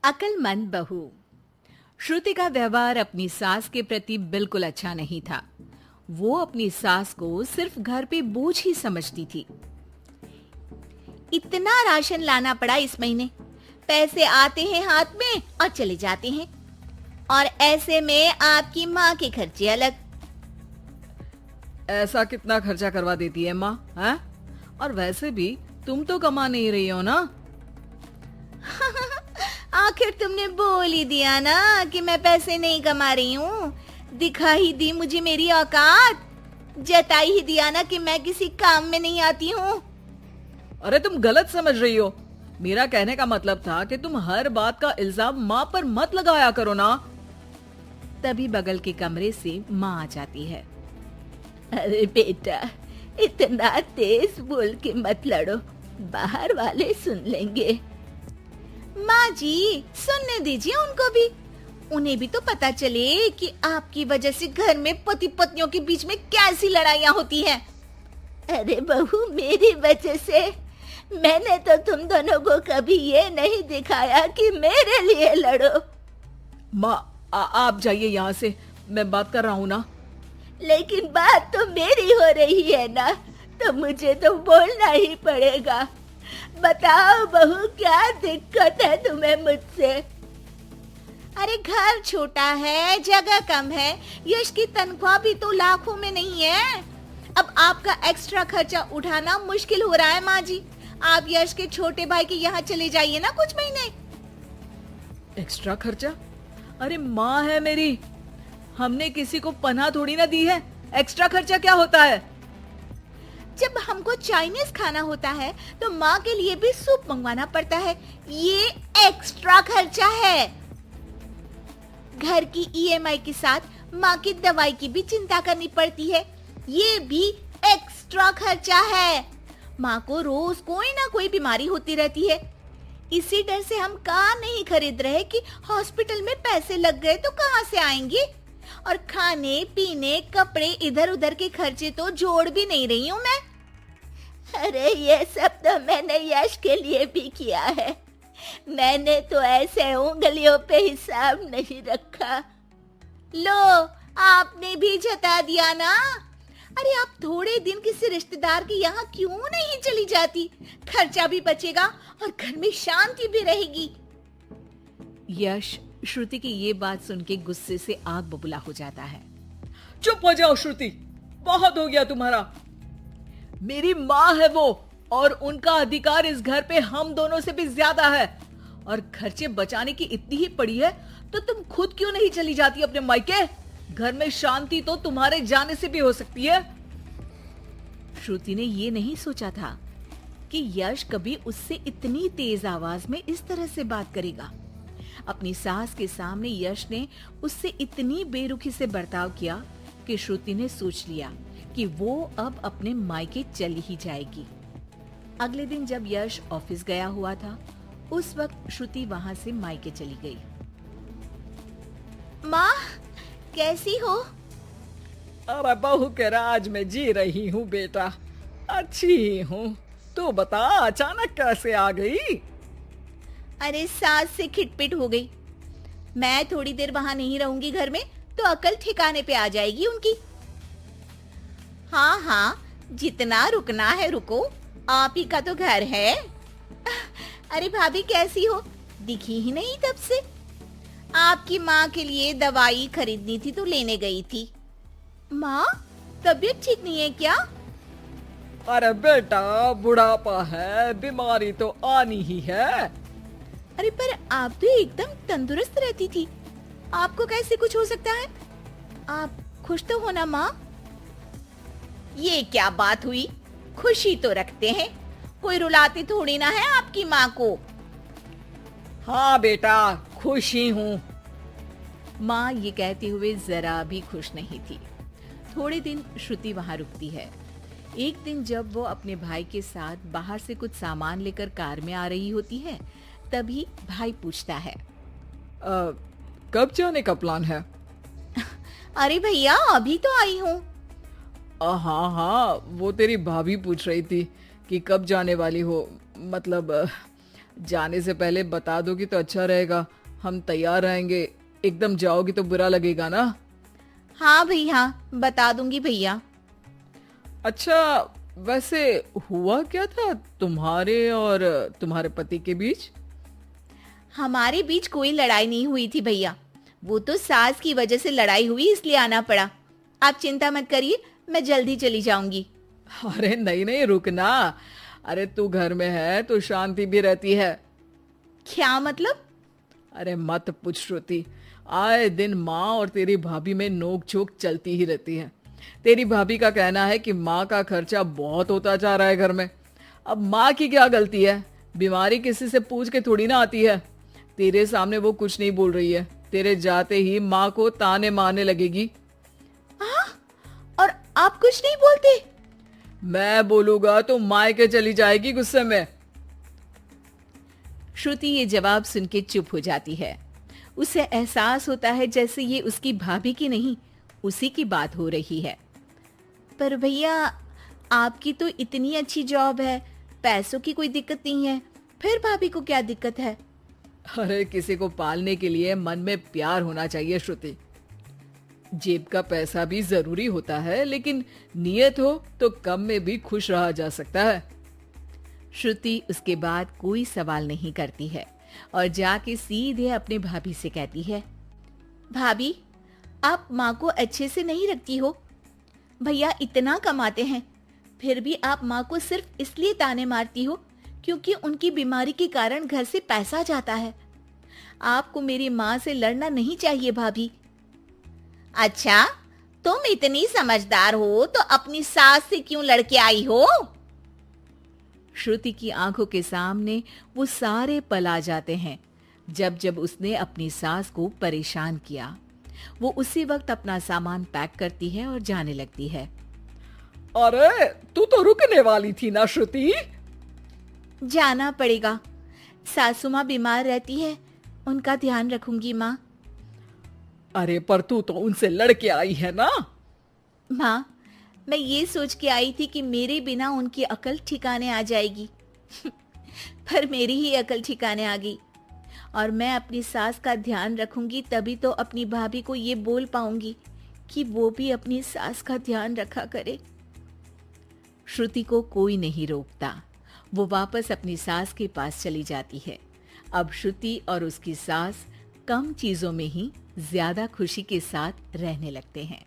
अक्लमंद बहू। श्रुति का व्यवहार अपनी सास के प्रति बिल्कुल अच्छा नहीं था। वो अपनी सास को सिर्फ घर पे बोझ ही समझती थी। इतना राशन लाना पड़ा इस महीने, पैसे आते हैं हाथ में और चले जाते हैं, और ऐसे में आपकी माँ के खर्चे अलग। ऐसा कितना खर्चा करवा देती है माँ, हैं? और वैसे भी तुम तो कमा नहीं रही हो ना। आखिर तुमने बोल ही दिया ना कि मैं पैसे नहीं कमा रही हूँ। दिखा ही दी मुझे मेरी औकात, जताई ही दिया ना कि मैं किसी काम में नहीं आती हूँ। अरे तुम गलत समझ रही हो। मेरा कहने का मतलब था कि तुम हर बात का इल्जाम माँ पर मत लगाया करो ना। तभी बगल के कमरे से माँ आ जाती है। अरे बेटा, इतना तेज बोल के मत लड़ो, बाहर वाले सुन लेंगे। माँ जी, सुनने दीजिए उनको भी। उन्हें भी तो पता चले कि आपकी वजह से घर में पति पत्नियों के बीच में कैसी लड़ाइयाँ होती हैं। अरे बहू, मेरी वजह से? मैंने तो तुम दोनों को कभी ये नहीं दिखाया कि मेरे लिए लड़ो। माँ आप जाइए यहाँ से, मैं बात कर रहा हूँ ना। लेकिन बात तो मेरी हो रही है ना, तो मुझे तो बोलना ही पड़ेगा। बताओ बहू, क्या दिक्कत है तुम्हें मुझसे? अरे घर छोटा है, जगह कम है, यश की तनख्वाह भी तो लाखों में नहीं है। अब आपका एक्स्ट्रा खर्चा उठाना मुश्किल हो रहा है माँ जी। आप यश के छोटे भाई के यहाँ चले जाइए ना कुछ महीने। एक्स्ट्रा खर्चा? अरे माँ है मेरी, हमने किसी को पनाह थोड़ी ना दी है। एक्स्ट्रा खर्चा क्या होता है? जब हमको चाइनीज खाना होता है तो माँ के लिए भी सूप मंगवाना पड़ता है, ये एक्स्ट्रा खर्चा है। घर की ईएमआई के साथ माँ की दवाई की भी चिंता करनी पड़ती है, ये भी एक्स्ट्रा खर्चा है। माँ को रोज कोई ना कोई बीमारी होती रहती है। इसी डर से हम कार नहीं खरीद रहे कि हॉस्पिटल में पैसे लग गए तो कहाँ से आएंगे। और खाने पीने कपड़े इधर उधर के खर्चे तो जोड़ भी नहीं रही हूँ मैं। अरे ये सब तो मैंने यश के लिए भी किया है, मैंने तो ऐसे उंगलियों पे हिसाब नहीं रखा। लो, आपने भी जता दिया ना। अरे आप थोड़े दिन किसी रिश्तेदार के यहाँ क्यों नहीं चली जाती? खर्चा भी बचेगा और घर में शांति भी रहेगी। यश श्रुति की ये बात सुन के गुस्से से आग बबूला हो जाता है। चुप हो जाओ श्रुति, बहुत हो गया तुम्हारा। मेरी माँ है वो, और उनका अधिकार इस घर पे हम दोनों से भी ज्यादा है। और खर्चे बचाने की इतनी ही पड़ी है तो तुम खुद क्यों नहीं चली जाती अपने मायके? घर में शांति तो तुम्हारे जाने से भी हो सकती है। श्रुति ने ये नहीं सोचा था कि यश कभी उससे इतनी तेज आवाज में इस तरह से बात करेगा। अपनी सास के सामने यश ने उससे इतनी बेरुखी से बर्ताव किया कि श्रुति ने सोच लिया कि वो अब अपने मायके चली ही जाएगी। अगले दिन जब यश ऑफिस गया हुआ था, उस वक्त श्रुति वहां से मायके चली गई। माँ, कैसी हो? अरे बहू के राज में जी रही हूँ बेटा, अच्छी ही हूँ। तू बता, अचानक कैसे आ गई? अरे सास से खिटपिट हो गई। मैं थोड़ी देर वहां नहीं रहूंगी घर में तो अकल ठिकाने पे आ जाएगी उनकी। हाँ हाँ, जितना रुकना है रुको, आप ही का तो घर है। अरे भाभी कैसी हो? दिखी ही नहीं तब से। आपकी माँ के लिए दवाई खरीदनी थी तो लेने गई थी। माँ, तबीयत ठीक नहीं है क्या? अरे बेटा, बुढ़ापा है, बीमारी तो आनी ही है। अरे पर आप तो एकदम तंदुरुस्त रहती थी, आपको कैसे कुछ हो सकता है? आप खुश तो हो ना माँ? ये क्या बात हुई? खुशी तो रखते हैं, कोई रुलाती थोड़ी ना है आपकी माँ को। हाँ बेटा, खुश ही हूँ। माँ ये कहते हुए जरा भी खुश नहीं थी। थोड़े दिन श्रुति वहां रुकती है। एक दिन जब वो अपने भाई के साथ बाहर से कुछ सामान लेकर कार में आ रही होती है, तभी भाई पूछता है, कब जाने का प्लान है? अरे भैया, अभी तो आई हूँ। हाँ हाँ, वो तेरी भाभी पूछ रही थी कि कब जाने वाली हो, मतलब जाने से पहले बता दोगी तो अच्छा रहेगा, हम तैयार रहेंगे। एकदम जाओगी तो बुरा लगेगा ना। हाँ भैया, बता दूंगी भैया। अच्छा, वैसे हुआ क्या था तुम्हारे और तुम्हारे पति के बीच? हमारे बीच कोई लड़ाई नहीं हुई थी भैया, वो तो सास की वजह से लड़ाई हुई इसलिए आना पड़ा। आप चिंता मत करिए, मैं जल्दी चली जाऊंगी। अरे नहीं नहीं, रुकना। अरे तू घर में है तो शांति भी रहती है। क्या मतलब? अरे मत पूछ श्रुति, आए दिन माँ और तेरी भाभी में नोक झोंक चलती ही रहती है। तेरी भाभी का कहना है कि माँ का खर्चा बहुत होता जा रहा है घर में। अब माँ की क्या गलती है? बीमारी किसी से पूछ के थोड़ी ना आती है। तेरे सामने वो कुछ नहीं बोल रही है, तेरे जाते ही माँ को ताने मारने लगेगी। और आप कुछ नहीं बोलते? मैं बोलूंगा तो मायके चली जाएगी गुस्से में। श्रुति ये जवाब सुन के चुप हो जाती है। उसे एहसास होता है जैसे ये उसकी भाभी की नहीं, उसी की बात हो रही है। पर भैया, आपकी तो इतनी अच्छी जॉब है, पैसों की कोई दिक्कत नहीं है, फिर भाभी को क्या दिक्कत है? अरे किसी को पालने के लिए मन में प्यार होना चाहिए श्रुति। जेब का पैसा भी जरूरी होता है, लेकिन नियत हो तो कम में भी खुश रहा जा सकता है। श्रुति उसके बाद कोई सवाल नहीं करती है और जाके सीधे अपने भाभी से कहती है, भाभी, आप माँ को अच्छे से नहीं रखती हो। भैया इतना कमाते हैं, फिर भी आप माँ को सिर्फ इसलिए ताने मारती हो क्योंकि उनकी बीमारी के कारण घर से पैसा जाता है। आपको मेरी माँ से लड़ना नहीं चाहिए भाभी। अच्छा, तुम इतनी समझदार हो तो अपनी सास से क्यों लड़के आई हो? श्रुति की आंखों के सामने वो सारे पल आ जाते हैं जब जब उसने अपनी सास को परेशान किया। वो उसी वक्त अपना सामान पैक करती है और जाने लगती है। अरे तू तो रुकने वाली थी ना श्रुति? जाना पड़ेगा, सासू माँ बीमार रहती है, उनका ध्यान रखूंगी माँ। अरे पर तू तो उनसे लड़के आई है ना। माँ, मैं ये सोच के आई थी कि मेरे बिना उनकी अकल ठिकाने आ जाएगी पर मेरी ही अकल ठिकाने आ गई। और मैं अपनी सास का ध्यान रखूंगी तभी तो अपनी भाभी को ये बोल पाऊंगी कि वो भी अपनी सास का ध्यान रखा करे। श्रुति को कोई नहीं रोकता, वो वापस अपनी सास के पास चली जाती है। अब श्रुति और उसकी सास कम चीजों में ही ज्यादा खुशी के साथ रहने लगते हैं।